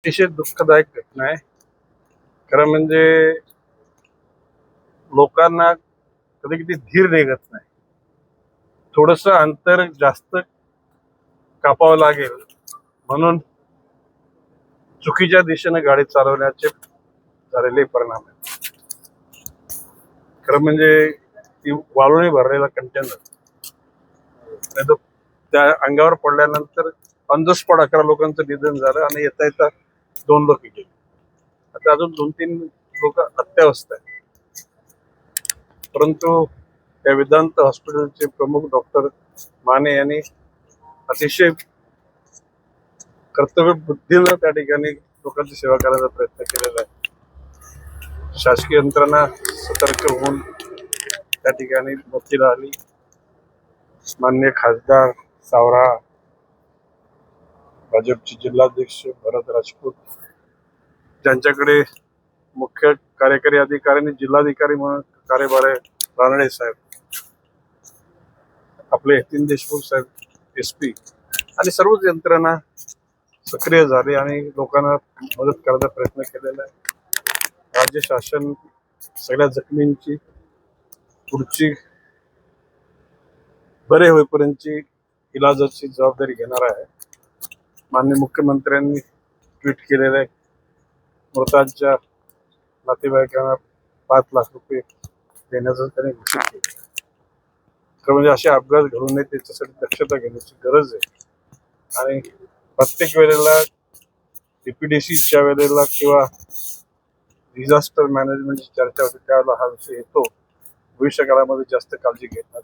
अतिशय दुःखदायक घटना आहे. खरं म्हणजे लोकांना कधी कधी धीर निघत नाही. थोडस अंतर जास्त कापावं लागेल म्हणून चुकीच्या दिशेने गाडी चालवण्याचे झालेले परिणाम आहेत. खरं म्हणजे ती वाळूने भरलेला कंटेनर नाही तर त्या अंगावर पडल्यानंतर ऑन द स्पॉट 11 लोकांचं निधन झालं आणि येता येता 2 लोक गेले. आता अजून 2-3 लोक अत्यावस्थ आहेत. परंतु त्या वेदांत हॉस्पिटलचे प्रमुख डॉक्टर माने यांनी अतिशय कर्तव्य बुद्धीनं त्या ठिकाणी लोकांची सेवा करायचा प्रयत्न केलेला आहे. शासकीय यंत्रणा सतर्क होऊन त्या ठिकाणी मदतीला आली. माननीय खासदार सावरा, भाजपचे जिल्हाध्यक्ष भरत राजपूत, ज्यांच्याकडे मुख्य कार्यकारी अधिकारी आणि जिल्हाधिकारी म्हणून कार्यभार आहे रानडे साहेब, आपले यतीन देशमुख साहेब SP आणि सर्वच यंत्रणा सक्रिय झाली आणि लोकांना मदत करण्याचा प्रयत्न केलेला आहे. राज्य शासन सगळ्या जखमींची पुढची बरे होईपर्यंतची इलाजाची जबाबदारी घेणार आहे. माननीय मुख्यमंत्र्यांनी ट्विट केलेलं आहे. मृतांच्या नातेवाईकांना 5 लाख रुपये देण्याचं त्यांनी घोषित केलं. तर म्हणजे असे अपघात घडू नये त्याच्यासाठी दक्षता घेण्याची गरज आहे. आणि प्रत्येक वेळेला DPDCच्या वेळेला किंवा डिझास्टर मॅनेजमेंटची चर्चा होते त्यावेळेला हा विषय येतो. भविष्य काळामध्ये जास्त काळजी घेतली